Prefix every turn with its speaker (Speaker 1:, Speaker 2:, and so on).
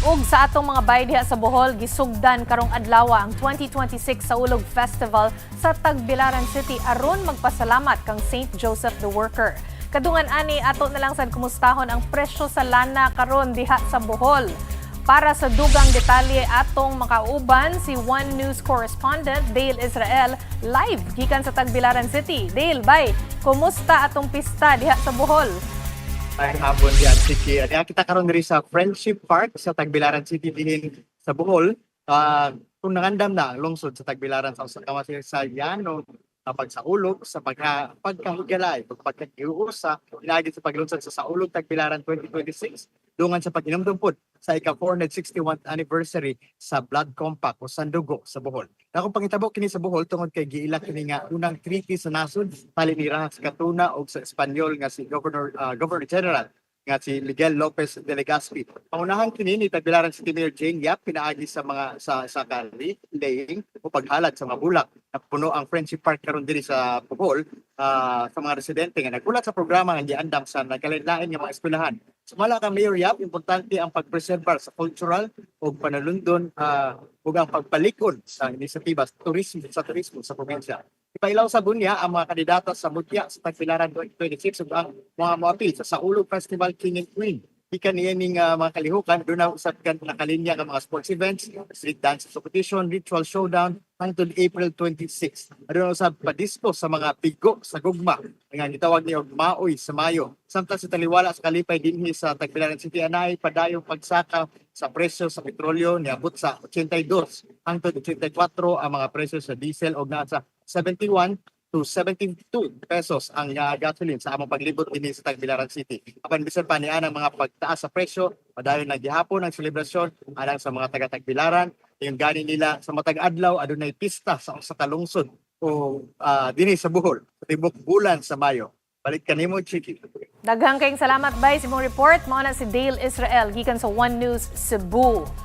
Speaker 1: Ug sa atong mga bay diha sa Bohol, gisugdan karong adlaw ang 2026 sa Ulog Festival sa Tagbilaran City aron magpasalamat kang St. Joseph the Worker. Kadungan ani ato na lang sad kumustahon ang presyo sa lana karon diha sa Bohol. Para sa dugang detalye atong makauban si One News correspondent Dale Israel live gikan sa Tagbilaran City. Dale, bay, kumusta atong pista diha sa Bohol?
Speaker 2: Ay hapon diyan City. Kita karon diri sa Friendship Park sa Tagbilaran City dinhin sa Bohol. Kung nangandam na ang lungsod sa Tagbilaran sa Yano, pagsaulog sa pagkahigalay, pagkagiusa, inaagit sa paglungsod sa Saulog Tagbilaran 2026 dungan sa pag-inumdum pod sa ika-461th anniversary sa Blood Compact o Sandugo sa Bohol. Akong pangitabo kini sa Bohol tungod kay giila kini nga unang treaty sa nasod talinira sa Katuna o sa Espanyol nga si Governor General nga si Miguel Lopez de Legazpi. Pangunahan kini ni Tagbilaran City Mayor Jane Yap pinaagi sa mga sa kali laying o paghalad sa mga bulak. Napuno ang Friendship Park karon diri sa Bohol sa mga residente nga nagulat sa programa nga giandam sa nagkalain-lain nga mga eskwelahan. Sumala ka Mayor Yap, importante ang pagpreserbar sa cultural o panalundon ug ang pagpalikon sa inisyatiba sa turismo sa probinsya. Ipailaw sa bunya ang mga kandidato sa Mutya sa Tagbilaran 2026 ug ang mga moapil sa Saulog Festival King and Queen. Ikan niyaning mga kalihukan, doon na usap kan nakalinya ng mga sports events, street dance competition, ritual showdown, hangtod April 26. Doon na usap padispo sa mga pigo sa gugma, nga gitawag niyo Maoy sa Mayo. Samtang sa taliwala sa kalipay dinhi sa Tagbilaran City, anay padayong pagsaka sa presyo sa petrolyo niabot sa 82 hangtod 84 ang mga presyo sa diesel og nasa 71 to 72 pesos ang gasoline sa among paglibot dinhi sa Tagbilaran City. Apan bisan pa niya ang mga pagtaas sa presyo, padayon na gihapon ang selebrasyon alang sa mga taga-Tagbilaran. Yung gani nila sa matag adlaw adunay pista sa kalungsod o dinhi sa Bohol sa tibok bulan sa Mayo. Balik kanimo, Chiki.
Speaker 1: Daghang kayong salamat bay sa imong report. Mao na si Dale Israel gikan sa One News Cebu.